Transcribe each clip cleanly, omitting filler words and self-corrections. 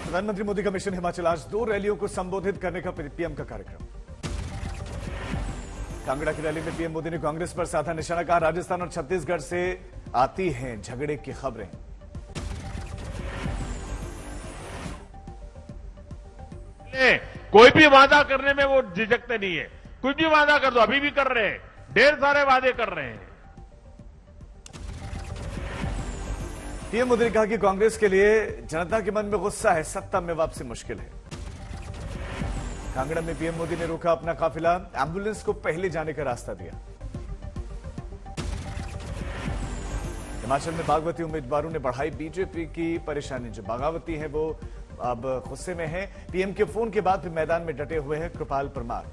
प्रधानमंत्री मोदी का मिशन हिमाचल, आज 2 रैलियों को संबोधित करने का पीएम का कार्यक्रम। कांगड़ा की रैली में पीएम मोदी ने कांग्रेस पर साधा निशाना, कहा राजस्थान और छत्तीसगढ़ से आती हैं झगड़े की खबरें। कोई भी वादा करने में वो झिझकते नहीं है। कुछ भी वादा कर दो, अभी भी कर रहे हैं, ढेर सारे वादे कर रहे हैं। पीएम मोदी ने कहा कि कांग्रेस के लिए जनता के मन में गुस्सा है, सत्ता में वापसी मुश्किल है। कांगड़ा में पीएम मोदी ने रोका अपना काफिला, एम्बुलेंस को पहले जाने का रास्ता दिया। हिमाचल में बागवती उम्मीदवारों ने बढ़ाई बीजेपी की परेशानी, जो बागावती है वो अब गुस्से में है। पीएम के फोन के बाद भी मैदान में डटे हुए हैं कृपाल परमार।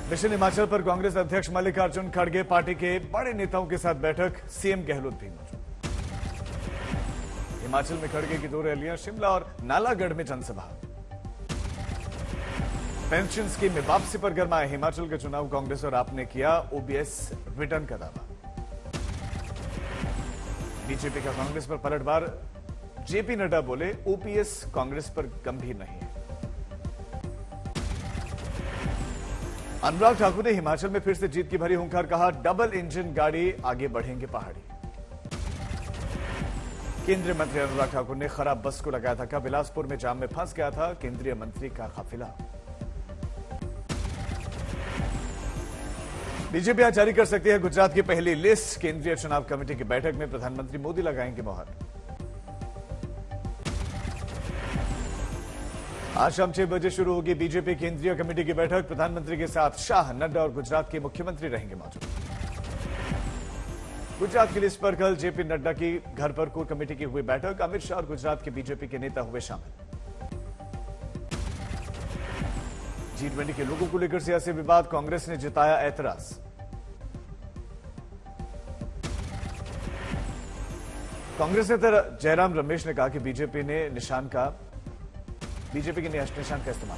मिशन हिमाचल पर कांग्रेस अध्यक्ष मल्लिकार्जुन खड़गे, पार्टी के बड़े नेताओं के साथ बैठक, सीएम गहलोत भी मौजूद। हिमाचल में खड़गे की 2 रैलियां, शिमला और नालागढ़ में जनसभा। पेंशन स्कीम में वापसी पर गरमाए हिमाचल के चुनाव, कांग्रेस और आपने किया ओबीएस रिटर्न का दावा। बीजेपी का कांग्रेस पर पलटवार, जेपी नड्डा बोले ओपीएस कांग्रेस पर गंभीर नहीं है। अनुराग ठाकुर ने हिमाचल में फिर से जीत की भरी हुंकार, कहा डबल इंजन गाड़ी आगे बढ़ेंगे पहाड़ी। केंद्रीय मंत्री अनुराग ठाकुर ने खराब बस को लगाया धक्का, बिलासपुर में जाम में फंस गया था केंद्रीय मंत्री का काफिला। बीजेपी आज जारी कर सकती है गुजरात की पहली लिस्ट, केंद्रीय चुनाव कमेटी की बैठक में प्रधानमंत्री मोदी लगाएंगे मोहर। आज शाम 6 बजे शुरू होगी बीजेपी केंद्रीय कमेटी की बैठक, प्रधानमंत्री के साथ शाह, नड्डा और गुजरात के मुख्यमंत्री रहेंगे मौजूद। गुजरात की लिस्ट पर कल जेपी नड्डा की घर पर कोर कमेटी की हुई बैठक, अमित शाह और गुजरात के बीजेपी के नेता हुए शामिल। G20 के लोगों को लेकर सियासी विवाद, कांग्रेस ने जताया ऐतराज। कांग्रेस नेता जयराम रमेश ने कहा कि बीजेपी के निशान का इस्तेमाल।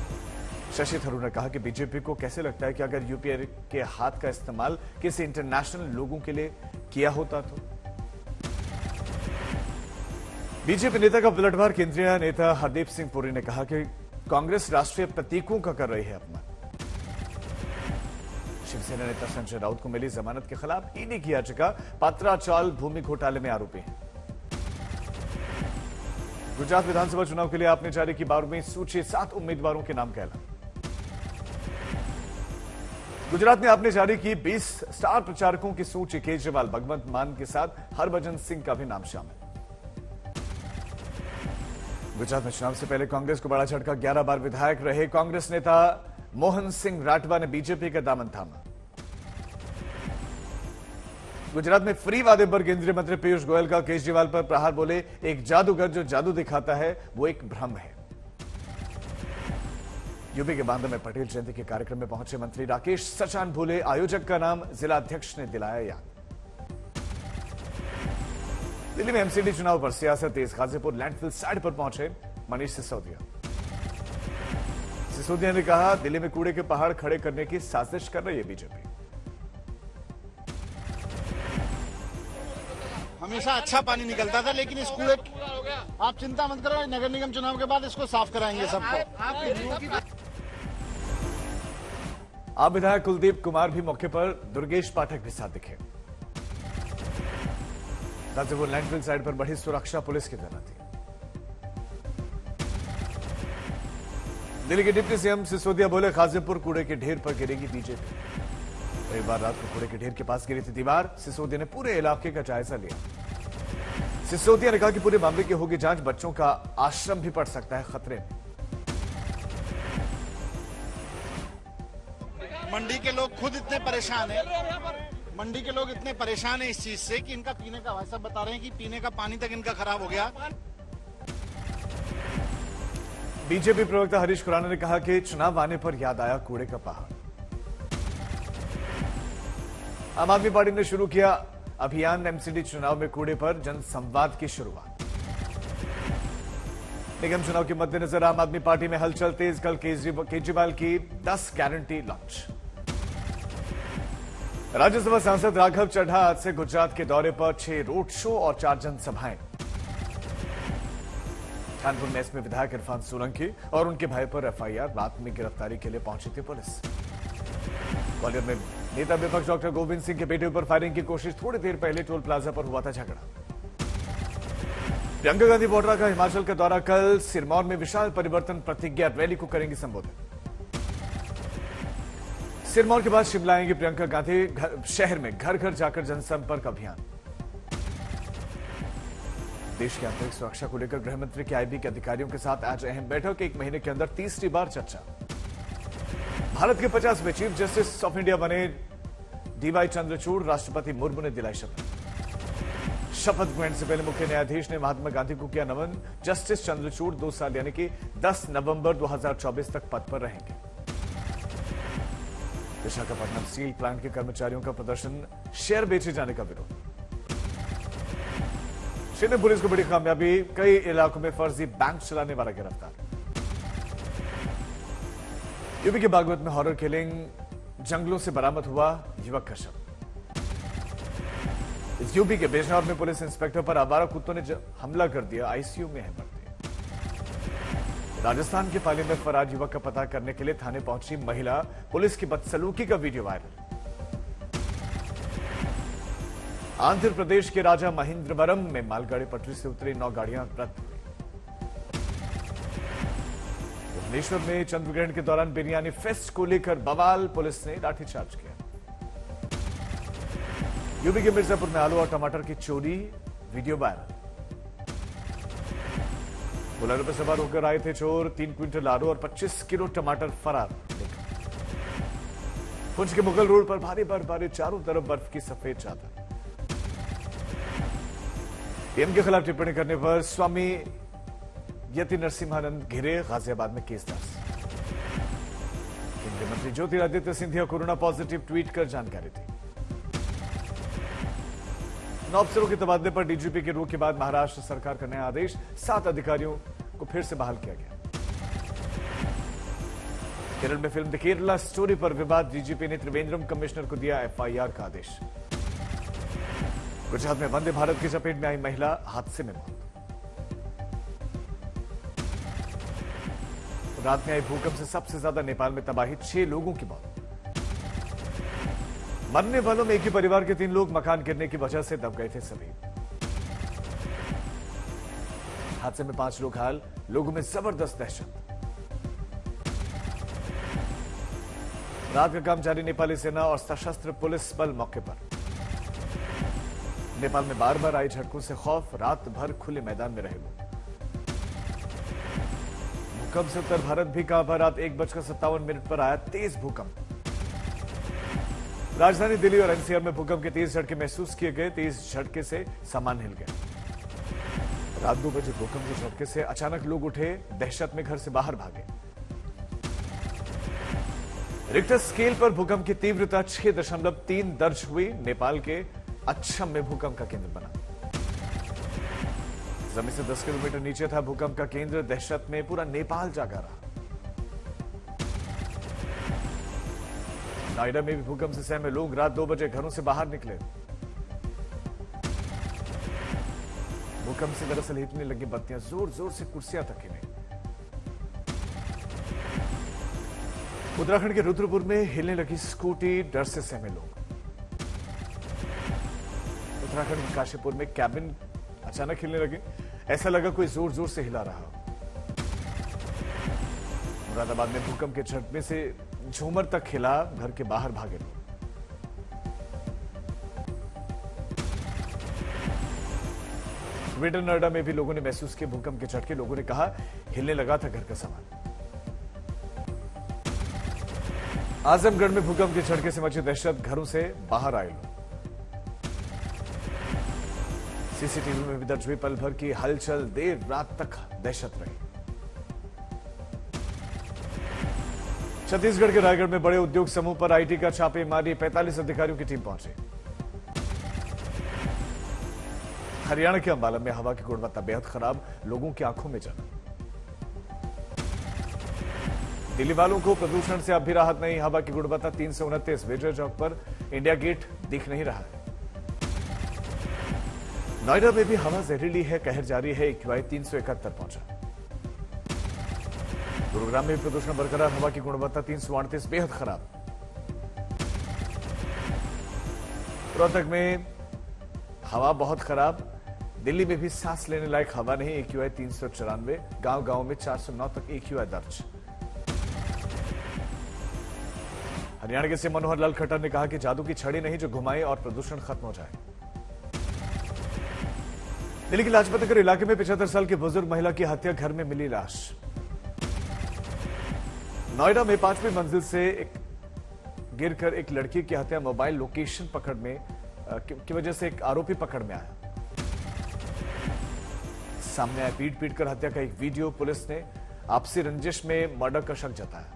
शशि थरूर ने कहा कि बीजेपी को कैसे लगता है कि अगर यूपीए के हाथ का इस्तेमाल किसी इंटरनेशनल लोगों के लिए किया होता तो। बीजेपी नेता का पलटवार, केंद्रीय नेता हरदीप सिंह पुरी ने कहा कि कांग्रेस राष्ट्रीय प्रतीकों का कर रही है अपमान। शिवसेना नेता संजय राउत को मिली जमानत के खिलाफ ईडी की याचिका, पात्रा चाल भूमि घोटाले में आरोपी हैं। गुजरात विधानसभा चुनाव के लिए आपने जारी की 12वीं सूची, 7 उम्मीदवारों के नाम का ऐलान। गुजरात में आपने जारी की 20 स्टार प्रचारकों की सूची, केजरीवाल, भगवंत मान के साथ हरभजन सिंह का भी नाम शामिल। गुजरात में चुनाव से पहले कांग्रेस को बड़ा झटका, 11 बार विधायक रहे कांग्रेस नेता मोहन सिंह राठवा ने बीजेपी का दामन थामा। गुजरात में फ्री वादे पर केंद्रीय मंत्री पीयूष गोयल का केजरीवाल पर प्रहार, बोले एक जादूगर जो जादू दिखाता है वो एक भ्रम है। यूपी के बांदा में पटेल जयंती के कार्यक्रम में पहुंचे मंत्री राकेश सचान भूले, आयोजक का नाम जिला अध्यक्ष ने दिलाया याद। दिल्ली में एमसीडी चुनाव पर सियासत तेज, गाजीपुर लैंडफिल साइड पर पहुंचे मनीष सिसोदिया। सिसोदिया ने कहा दिल्ली में कूड़े के पहाड़ खड़े करने की साजिश कर रही है बीजेपी। हमेशा अच्छा पानी निकलता था, लेकिन इस कूड़े आप चिंता मत करो, नगर निगम चुनाव के बाद इसको साफ कराएंगे सबको। आप विधायक कुलदीप कुमार भी मौके पर, दुर्गेश पाठक भी साथ दिखे। गाजीपुर लैंडफिल साइड पर बढ़ी सुरक्षा, पुलिस की तैनाती। दिल्ली के डिप्टी सीएम सिसोदिया बोले गाजीपुर कूड़े के ढेर पर गिरेगी बीजेपी। रविवार रात को कूड़े के ढेर के पास गिरी थी दीवार, सिसोदिया ने पूरे इलाके का जायजा लिया। सिसोदिया ने कहा कि पूरे मामले की होगी जांच, बच्चों का आश्रम भी पड़ सकता है खतरे में। मंडी के लोग खुद इतने परेशान हैं, मंडी के लोग इतने परेशान हैं इस चीज से कि इनका पीने का, भाई साहब बता रहे हैं कि पीने का पानी तक इनका खराब हो गया। बीजेपी प्रवक्ता हरीश खुराना ने कहा कि चुनाव आने पर याद आया कूड़े का पहाड़। आम आदमी पार्टी ने शुरू किया अभियान, एमसीडी चुनाव में कूड़े पर जनसंवाद की शुरुआत। निगम चुनाव के मद्देनजर आम आदमी पार्टी में हलचल तेज, कल केजरीवाल की 10 गारंटी लॉन्च। राज्यसभा सांसद राघव चड्ढा आज से गुजरात के दौरे पर, 6 रोड शो और 4 जनसभाएं। कानपुर में एसपी विधायक इरफान सोलंकी और उनके भाई पर एफआईआर, रात में गिरफ्तारी के लिए पहुंची थी पुलिस। ग्वालियर में नेता विपक्ष डॉक्टर गोविंद सिंह के बेटे पर फायरिंग की कोशिश, थोड़ी देर पहले टोल प्लाजा पर हुआ था झगड़ा। प्रियंका गांधी वाड्रा का हिमाचल का दौरा कल, सिरमौर में विशाल परिवर्तन प्रतिज्ञा रैली को करेंगी संबोधित। सिरमौर के बाद शिमला आएंगी प्रियंका गांधी, शहर में घर घर जाकर जनसंपर्क अभियान। देश की आंतरिक सुरक्षा को लेकर गृह मंत्री के आईबी के अधिकारियों के साथ आज अहम बैठक, 1 महीने के अंदर तीसरी बार चर्चा। भारत के 50वें चीफ जस्टिस ऑफ इंडिया बने डीवाई चंद्रचूड़, राष्ट्रपति मुर्मू ने दिलाई शपथ। शपथ ग्रहण से पहले मुख्य न्यायाधीश ने महात्मा गांधी को किया नमन। जस्टिस चंद्रचूड़ 2 साल यानी कि 10 नवंबर 2024 तक पद पर रहेंगे। विशाखापट्टनम स्टील प्लांट के कर्मचारियों का प्रदर्शन, शेयर बेचे जाने का विरोध। शिंदे पुलिस को बड़ी कामयाबी, कई इलाकों में फर्जी बैंक चलाने वाला गिरफ्तार। यूपी के बागपत में हॉरर किलिंग, जंगलों से बरामद हुआ युवक का शव। इस यूपी के बिजनौर में पुलिस इंस्पेक्टर पर आवारा कुत्तों ने हमला कर दिया, आईसीयू में है भर्ती। राजस्थान के पाली में फरार युवक का पता करने के लिए थाने पहुंची महिला, पुलिस की बदसलूकी का वीडियो वायरल। आंध्र प्रदेश के राजा महेंद्रवरम में मालगाड़ी पटरी से उतरी, 9 गाड़ियां रद्द हुई। भुवनेश्वर में चंद्रग्रहण के दौरान बिरयानी फेस्ट को लेकर बवाल, पुलिस ने लाठीचार्ज किया। यूपी के मिर्जापुर में आलू और टमाटर की चोरी, वीडियो वायरल। बोलेरो पर सवार होकर आए थे चोर, 3 क्विंटल आलू और 25 किलो टमाटर फरार। पुंछ के मुगल रोड पर भारी बर्फबारी, चारों तरफ बर्फ की सफेद चादर। पीएम के खिलाफ टिप्पणी करने पर स्वामी यति नरसिम्हानंद घिरे, गाजियाबाद में केस दर्ज। केंद्रीय मंत्री Jyotiraditya Scindia corona positive, tweet कर जानकारी दी। 9 अफसरों के तबादले पर डीजीपी के रुख के बाद महाराष्ट्र सरकार का नया आदेश, 7 अधिकारियों को फिर से बहाल किया गया। केरल में फिल्म द केरला स्टोरी पर विवाद, डीजीपी ने त्रिवेंद्रम कमिश्नर को दिया एफआईआर का आदेश। गुजरात में वंदे भारत की चपेट में आई महिला, हादसे में मौत। रात में आई भूकंप से सबसे ज्यादा नेपाल में तबाही, 6 लोगों की मौत। मरने वालों में एक ही परिवार के 3 लोग, मकान गिरने की वजह से दब गए थे सभी। हादसे में 5 लोग घायल, लोगों में जबरदस्त दहशत। रात का काम जारी, नेपाली सेना और सशस्त्र पुलिस बल मौके पर। नेपाल में बार बार आई झटकों से खौफ, रात भर खुले मैदान में रहे लोग। भूकंप से उत्तर भारत भी कांपा, रात 1:57 पर आया तेज भूकंप। राजधानी दिल्ली और एनसीआर में भूकंप के तेज झटके महसूस किए गए, तेज झटके से सामान हिल गया। रात 2 बजे भूकंप के झटके से अचानक लोग उठे, दहशत में घर से बाहर भागे। रिक्टर स्केल पर भूकंप की तीव्रता 6.3 दर्ज हुई, नेपाल के अच्छम में भूकंप का केंद्र बना। जमीन से 10 किलोमीटर नीचे था भूकंप का केंद्र, दहशत में पूरा नेपाल जागा रहा। नोएडा में भी भूकंप से सहमे लोग, रात 2 बजे घरों से बाहर निकले। भूकंप से दरअसल हिलने लगी बत्तियां, जोर जोर से कुर्सियां तक हिले। उत्तराखंड के रुद्रपुर में हिलने लगी स्कूटी, डर से सहमे लोग। उत्तराखंड के काशीपुर में कैबिन अचानक हिलने लगे, ऐसा लगा कोई जोर जोर से हिला रहा। मुरादाबाद में भूकंप के झटके से झूमर तक हिला, घर के बाहर भागे लोग। ग्रेटर नोएडा में भी लोगों ने महसूस किए भूकंप के झटके, लोगों ने कहा हिलने लगा था घर का सामान। आजमगढ़ में भूकंप के झटके से मची दहशत, घरों से बाहर आए लोग। सीसीटीवी में भी दर्ज हुई पल भर की हलचल, देर रात तक दहशत रही। छत्तीसगढ़ के रायगढ़ में बड़े उद्योग समूह पर आईटी का छापेमारी, 45 अधिकारियों की टीम पहुंची। हरियाणा के अंबाला में हवा की गुणवत्ता बेहद खराब, लोगों की आंखों में जलन। दिल्ली वालों को प्रदूषण से अब भी राहत नहीं, हवा की गुणवत्ता 329, विजय चौक पर इंडिया गेट दिख नहीं रहा है। नोएडा में भी हवा जहरीली है, कहर जारी है, AQI 371 पहुंचा। गुरुग्राम में प्रदूषण बरकरार, हवा की गुणवत्ता 338 बेहद खराब। रोहतक में हवा बहुत खराब। दिल्ली में भी सांस लेने लायक हवा नहीं, AQI 394। गांव-गांव में 409 तक AQI दर्ज। हरियाणा के सीएम मनोहर लाल खट्टर ने कहा कि जादू की छड़ी नहीं जो घुमाए और प्रदूषण खत्म हो जाए। दिल्ली के लाजपत नगर इलाके में 75 साल की बुजुर्ग महिला की हत्या, घर में मिली लाश। नोएडा में 5वीं मंजिल से गिरकर एक लड़की की हत्या, मोबाइल लोकेशन पकड़ में की वजह से एक आरोपी पकड़ में आया। सामने आया पीट कर हत्या का एक वीडियो। पुलिस ने आपसी रंजिश में मर्डर का शक जताया।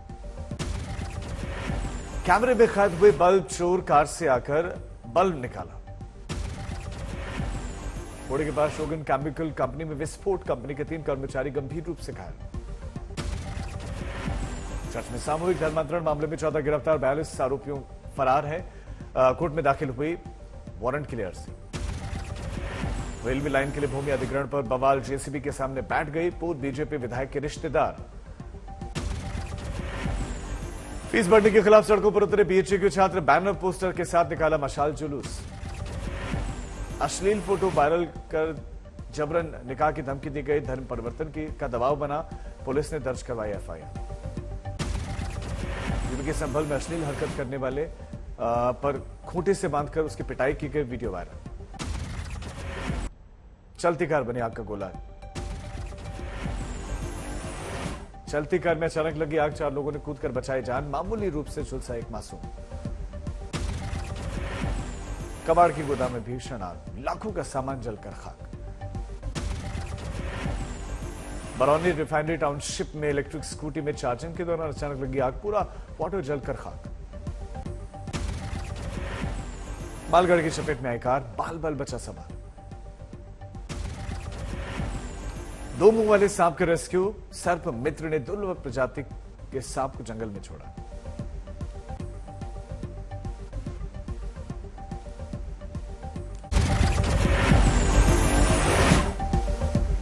कैमरे में कैद हुए बल्ब चोर कार से आकर बल्ब निकाला। पुणे के पास शोगन केमिकल कंपनी में विस्फोट, कंपनी के 3 कर्मचारी गंभीर रूप से घायल। चर्च में सामूहिक धर्मांतरण मामले में 14 गिरफ्तार, 42 आरोपियों फरार है। कोर्ट में दाखिल हुई वारंट के लिए अर्जी। रेलवे लाइन के लिए भूमि अधिग्रहण पर बवाल, जेसीबी के सामने बैठ गई पूर्व बीजेपी विधायक के रिश्तेदार। फीस बढ़ने के खिलाफ सड़कों पर उतरे बीएचयू के छात्र, बैनर पोस्टर के साथ निकाला मशाल जुलूस। अश्लील फोटो वायरल कर जबरन निकाह की धमकी दी गई, धर्म परिवर्तन का दबाव बना, पुलिस ने दर्ज करवाई एफआईआर। यूपी के संभल में अश्लील हरकत करने वाले पर खूंटे से बांधकर उसकी पिटाई की गई, वीडियो वायरल। चलती कार बनी आग का गोला। चलती कार में अचानक लगी आग, 4 लोगों ने कूदकर बचाई जान, मामूली रूप से झुलसा एक मासूम। कबाड़ की गोदाम में भीषण आग, लाखों का सामान जलकर खाक। बरौनी रिफाइनरी टाउनशिप में इलेक्ट्रिक स्कूटी में चार्जिंग के दौरान अचानक लगी आग, पूरा वाटर जलकर खाक। मालगाड़ी की चपेट में आई कार, बाल बाल बचा सवार। 2 मुंह वाले सांप के रेस्क्यू, सर्प मित्र ने दुर्लभ प्रजाति के सांप को जंगल में छोड़ा।